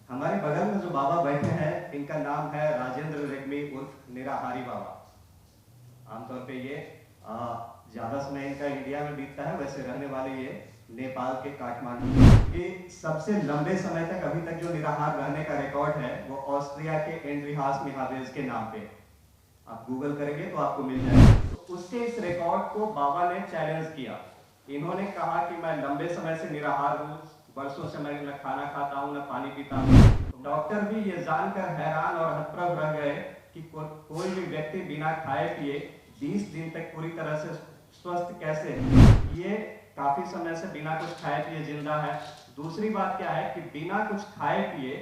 हमारे बगल में जो बाबा बैठे हैं इनका नाम है राजेंद्र रेग्मी उर्फ निराहारी बाबा। आमतौर पे ये ज्यादा समय इनका इंडिया में बीतता है, वैसे रहने वाले ये नेपाल के काठमांडू के। सबसे लंबे समय तक अभी तक जो निराहार रहने का रिकॉर्ड है वो ऑस्ट्रिया के एंड्रिहास मिहावेज के नाम पे आप गूगल करेंगे तो आपको मिल जाएगा। तो उसके इस रिकॉर्ड को बाबा ने चैलेंज किया। इन्होंने कहा कि मैं लंबे समय से निराहार हूँ, वर्षों से मैं न खाना खाता हूँ न पानी पीता हूँ। तो डॉक्टर भी ये जानकर हैरान और हतप्रभ रह गए कि कोई भी व्यक्ति बिना खाए पिए 20 दिन तक पूरी तरह से स्वस्थ कैसे है। ये काफी समय से बिना कुछ खाए पिए जिंदा है। दूसरी बात क्या है कि बिना कुछ खाए पिए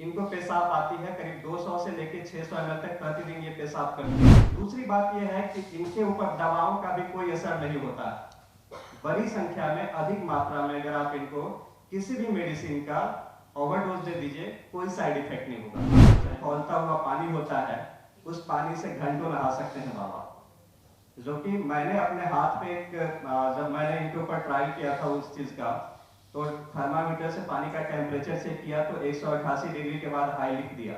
इनको पेशाब आती है, करीब 200 से लेकर 600 ml तक प्रतिदिन ये पेशाब करती है। दूसरी बात यह है कि इनके ऊपर दवाओं का भी कोई असर नहीं होता। बड़ी संख्या में, अधिक मात्रा में अगर आप इनको किसी भी मेडिसिन का ओवरडोज दे दीजिए, कोई साइड इफेक्ट नहीं होगा। खौलता हुआ पानी होता है, उस पानी से घंटों नहा सकते हैं बाबा। जो कि मैंने अपने हाथ पे जब मैंने इनके ऊपर ट्रायल किया था उस चीज का, तो थर्मामीटर से पानी का टेम्परेचर चेक किया तो 188 डिग्री के बाद हाई लिख दिया।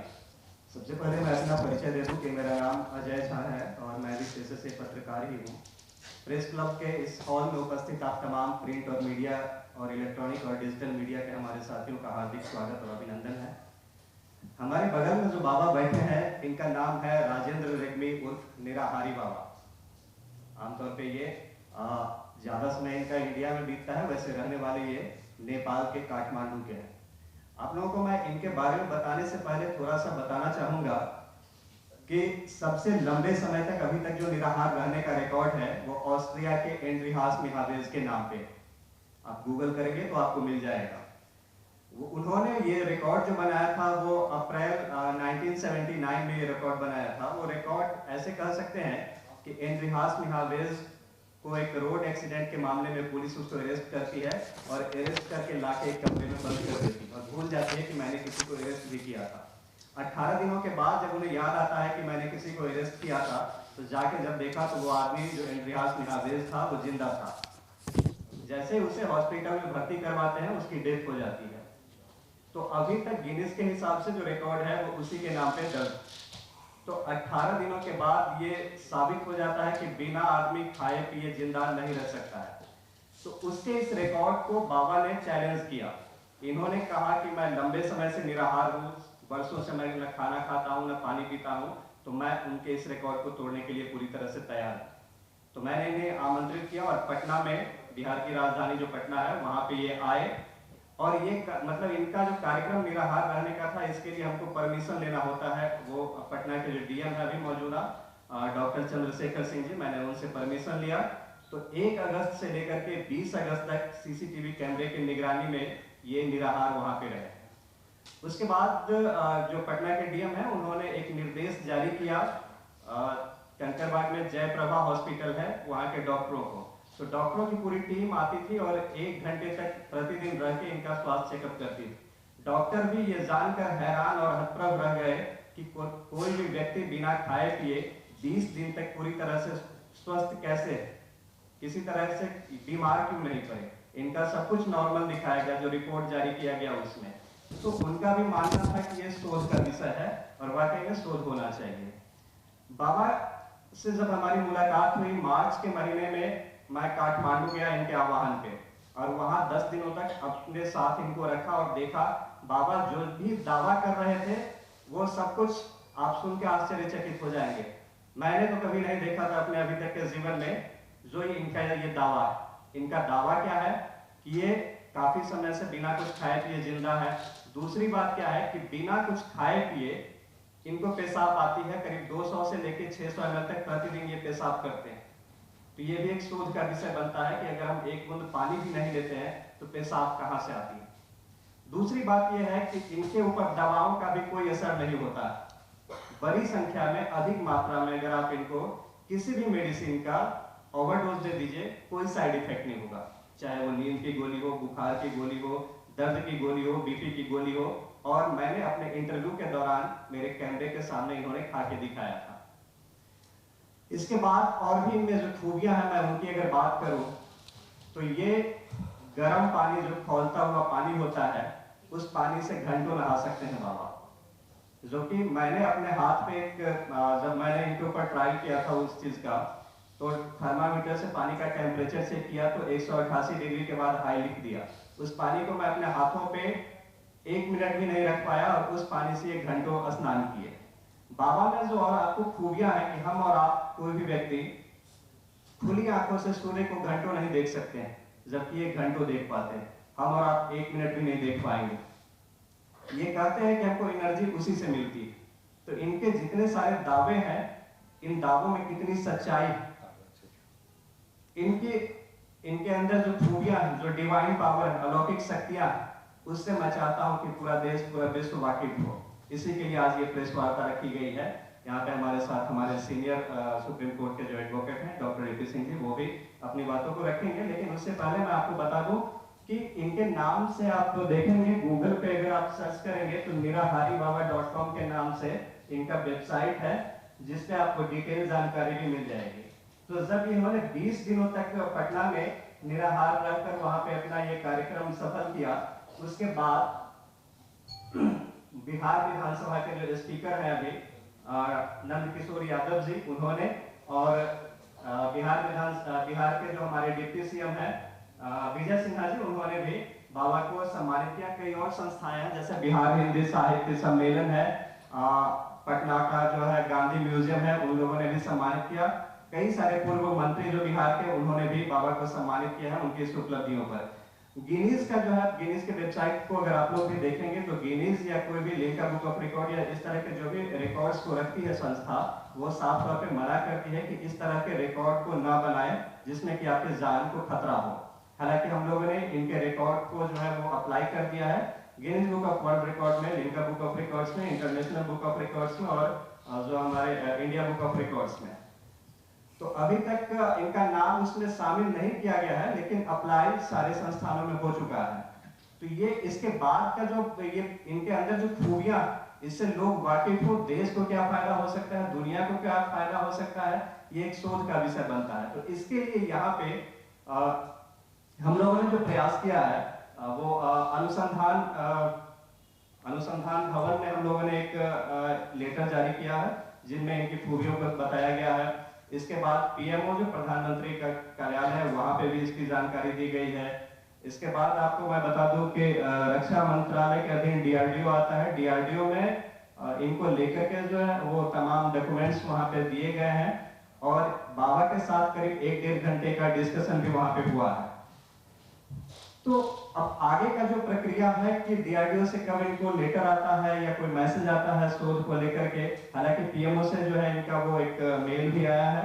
सबसे पहले मैं अपना परिचय दे दूं कि मेरा नाम अजय झा है और मैं भी पेशे से पत्रकार ही हूँ। प्रेस क्लब के इस हॉल में उपस्थित आप तमाम प्रिंट और मीडिया और इलेक्ट्रॉनिक और डिजिटल मीडिया के हमारे साथियों का हार्दिक स्वागत और अभिनंदन है। हमारे बगल में जो बाबा बैठे हैं इनका नाम है राजेंद्र रेग्मी उर्फ निराहारी बाबा। आमतौर पे ये ज्यादा समय इनका इंडिया में बीतता है, वैसे रहने वाले ये नेपाल के काठमांडू के हैं। आप लोगों को मैं इनके बारे में बताने से पहले थोड़ा सा बताना चाहूंगा कि सबसे लंबे समय तक अभी तक जो निराहार रहने का रिकॉर्ड है वो ऑस्ट्रिया के एंड्रिहास मिहावेज के नाम पे आप गूगल करेंगे तो आपको मिल जाएगा। उन्होंने ये रिकॉर्ड जो बनाया था वो अप्रैल 1979 में ये रिकॉर्ड बनाया था। वो रिकॉर्ड ऐसे कह सकते हैं कि एंड्रिहास मिहावेज को एक रोड एक्सीडेंट के मामले में पुलिस उसको अरेस्ट करती है और अरेस्ट करके लाके एक कमरे में बंद कर देती है और भूल जाती है कि मैंने किसी को अरेस्ट भी किया था। 18 दिनों के बाद जब उन्हें याद आता है कि मैंने किसी को अरेस्ट किया था, तो जाके जब देखा तो वो आदमी जो एंड्रिहास मिहावेज था वो जिंदा था। जैसे उसे हॉस्पिटल में भर्ती करवाते हैं उसकी डेथ हो जाती है। तो अभी तक गिनीज के हिसाब से जो रिकॉर्ड है वो उसी के नाम पे दर्ज। तो 18 दिनों के बाद ये साबित हो जाता है कि बिना आदमी खाए पिए जिंदा नहीं रह सकता है। तो उसके इस रिकॉर्ड को बाबा ने चैलेंज किया। इन्होंने कहा कि मैं लंबे समय से निराहार हूँ, वर्षों से मैं न खाना खाता हूँ न पानी पीता हूँ, तो मैं उनके इस रिकॉर्ड को तोड़ने के लिए पूरी तरह से तैयार हूँ। तो मैंने इन्हें आमंत्रित किया और पटना में, बिहार की राजधानी जो पटना है, वहां पे ये आए। और ये मतलब इनका जो कार्यक्रम निराहार रहने का था, इसके लिए हमको परमिशन लेना होता है। वो पटना के जो डीएम है अभी मौजूदा डॉक्टर चंद्रशेखर सिंह जी, मैंने उनसे परमिशन लिया। तो 1 अगस्त से लेकर के 20 अगस्त तक सीसीटीवी कैमरे की निगरानी में ये निराहार वहां पे रहे। उसके बाद जो पटना के डीएम है उन्होंने एक निर्देश जारी किया कंकरबाग में जयप्रभा हॉस्पिटल है वहां के डॉक्टरों को। तो डॉक्टरों की पूरी टीम आती थी और 1 घंटे तक प्रतिदिन रह के इनका स्वास्थ्य चेकअप करती थी। डॉक्टर भी ये जानकर हैरान और हतप्रभ रह गए कि कोई भी व्यक्ति बिना खाए पिए 20 दिन तक पूरी तरह से स्वस्थ कैसे है, किसी तरह से बीमार क्यों नहीं पड़े। इनका सब कुछ नॉर्मल दिखाया गया, जो रिपोर्ट जारी किया गया उसमें। तो उनका भी मानना था कि ये शोध का विषय है और वाकई में शोध होना चाहिए। बाबा से जब हमारी मुलाकात हुई मार्च के महीने में, मैं काठमांडू गया इनके आह्वान पे और वहां 10 दिनों तक अपने साथ इनको रखा और देखा बाबा जो भी दावा कर रहे थे वो सब कुछ आप सुन के आश्चर्यचकित हो जाएंगे। मैंने तो कभी नहीं देखा था अपने अभी तक के जीवन में जो इनका ये दावा। इनका दावा क्या है कि ये काफी समय से बिना कुछ खाए पिए जिंदा है। दूसरी बात क्या है कि बिना कुछ खाए पिए इनको पेशाब आती है, करीब 200 से लेकर 600 ml तक प्रतिदिन ये पेशाब करते हैं। तो ये भी एक शोध का विषय बनता है कि अगर हम एक बूंद पानी भी नहीं लेते हैं तो पेशाब कहां से आती है। दूसरी बात यह है कि इनके ऊपर दवाओं का भी कोई असर नहीं होता। बड़ी संख्या में, अधिक मात्रा में अगर आप इनको किसी भी मेडिसिन का ओवरडोज दे दीजिए, कोई साइड इफेक्ट नहीं होगा। चाहे वो नींद की गोली हो, बुखार की गोली हो, दर्द की गोली हो, बीपी की गोली हो। और मैंने अपने इंटरव्यू के दौरान मेरे कैमरे के सामने इन्होंने खा के दिखाया था। इसके बाद और भी इनमें जो खूबियां हैं मैं उनकी अगर बात करूं तो ये गर्म पानी, जो खौलता हुआ पानी होता है, उस पानी से घंटों नहा सकते हैं बाबा। जो कि मैंने अपने हाथ पे जब मैंने इनके ऊपर ट्रायल किया था उस चीज का, तो थर्मामीटर से पानी का टेम्परेचर चेक किया तो 188 डिग्री के बाद हाई लिख दिया। उस पानी को मैं अपने हाथों पे 1 मिनट भी नहीं रख पाया और उस पानी से 1 घंटों स्नान किए। बाबा में जो और आपको खूबियां हैं कि हम और आप कोई भी व्यक्ति खुली आंखों से सूर्य को घंटों नहीं देख सकते हैं, जबकि 1 घंटों देख पाते हैं। हम और आप 1 मिनट भी नहीं देख पाएंगे। ये कहते हैं कि हमको एनर्जी उसी से मिलती है। तो इनके जितने सारे दावे हैं, इन दावों में कितनी सच्चाई है, इनके अंदर जो खूबियां हैं, जो डिवाइन पावर है, अलौकिक शक्तियां, उससे मैं चाहता हूं कि पूरा देश, पूरा विश्व वाकिफ हो। इसी के लिए आज ये प्रेस वार्ता रखी गई है। यहाँ पे हमारे साथ हमारे सीनियर सुप्रीम कोर्ट के जो एडवोकेट हैं doctor A P Singh ji, वो भी अपनी बातों को रखेंगे। लेकिन उससे पहले मैं आपको बता दूं कि इनके नाम से आप तो देखेंगे गूगल पे, अगर आप सर्च करेंगे तो nirahariBaba.com के नाम से इनका वेबसाइट है, जिसपे आपको डिटेल जानकारी भी मिल जाएगी। तो जब इन्होंने 20 दिनों तक पटना में निराहार रहकर वहां पे अपना ये कार्यक्रम सफल किया, उसके बाद बिहार विधानसभा के जो स्पीकर हैं अभी नंद किशोर यादव जी, उन्होंने, और बिहार के जो हमारे डिप्टी सीएम हैं विजय सिन्हा जी, उन्होंने भी बाबा को सम्मानित किया। कई और संस्थाएं हैं, जैसे बिहार हिंदी साहित्य सम्मेलन है, पटना का जो है गांधी म्यूजियम है, उन लोगों ने भी सम्मानित किया। कई सारे पूर्व मंत्री जो बिहार के, उन्होंने भी बाबा को सम्मानित किया है उनकी इस उपलब्धियों पर। गिनीज का जो है, गिनीज के वेबसाइट को अगर आप लोग भी देखेंगे तो गिनीज या कोई भी लिंका बुक ऑफ रिकॉर्ड या इस तरह के जो भी रिकॉर्ड्स को रखती है संस्था, वो साफ तौर पे मना करती है कि इस तरह के रिकॉर्ड को ना बनाएं जिसमें कि आपके जान को खतरा हो। हालांकि हम लोगों ने इनके रिकॉर्ड को जो है वो अप्लाई कर दिया है Guinness book of world record में, लिम्का बुक ऑफ रिकॉर्ड्स में, इंटरनेशनल बुक ऑफ रिकॉर्ड्स में और जो हमारे इंडिया बुक ऑफ रिकॉर्ड्स में। तो अभी तक इनका नाम उसमें शामिल नहीं किया गया है, लेकिन अप्लाई सारे संस्थानों में हो चुका है। तो ये इसके बाद का जो ये इनके अंदर जो खूबियां, इससे लोग वाकिफ हो, देश को क्या फायदा हो सकता है, दुनिया को क्या फायदा हो सकता है, ये एक शोध का विषय बनता है। तो इसके लिए यहाँ पे हम लोगों ने जो प्रयास किया है वो अनुसंधान भवन में हम लोगों ने एक लेटर जारी किया है, जिनमें इनकी खूबियों को बताया गया है। इसके बाद पीएमओ जो प्रधानमंत्री का कार्यालय है, वहां पे भी इसकी जानकारी दी गई है। इसके बाद आपको मैं बता दूं कि रक्षा मंत्रालय के अधीन डीआरडीओ आता है। डीआरडीओ में इनको लेकर के जो है वो तमाम डॉक्यूमेंट्स वहां पे दिए गए हैं, और बाबा के साथ करीब 1-1.5 घंटे का डिस्कशन भी वहां पे हुआ है। तो अब आगे का जो प्रक्रिया है कि डीआरडीओ से कब इनको लेटर आता है या कोई मैसेज आता है शोध को लेकर के, हालांकि पीएमओ से जो है इनका वो एक मेल भी आया है।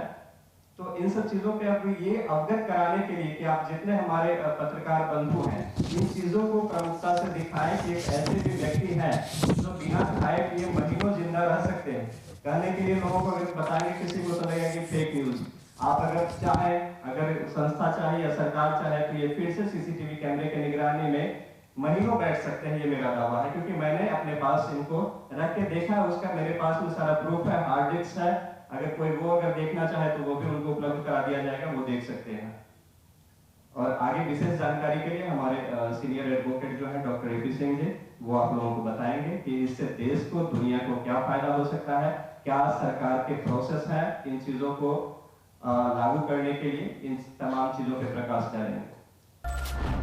तो इन सब चीजों पे अब ये अवगत कराने के लिए कि आप जितने हमारे पत्रकार बंधु हैं, इन चीजों को प्रमुखता से दिखाएं कि एक ऐसे भी व्यक्ति है जो बिना खाए पिए महीनों जिंदा रह सकते हैं। कहने के लिए लोगों को अगर बताएंगे किसी को तो लगेगा कि फेक न्यूज। आप अगर चाहें, अगर संस्था चाहे या सरकार चाहे, तो ये फिर से सीसीटीवी कैमरे के निगरानी में महीनों बैठ सकते हैं, ये मेरा दावा है। क्योंकि मैंने अपने पास इनको रख के देखा है, उसका मेरे पास में सारा प्रूफ है, हार्ड डिस्क है। अगर कोई वो अगर देखना चाहे तो वो भी उनको उपलब्ध करा दिया जाएगा, वो देख सकते हैं। और आगे विशेष जानकारी के लिए हमारे सीनियर एडवोकेट जो है doctor A P Singh ji, वो आप लोगों को बताएंगे कि इससे देश को, दुनिया को क्या फायदा हो सकता है, क्या सरकार के प्रोसेस है इन चीजों को लागू करने के लिए, इन तमाम चीजों पे प्रकाश डालेंगे।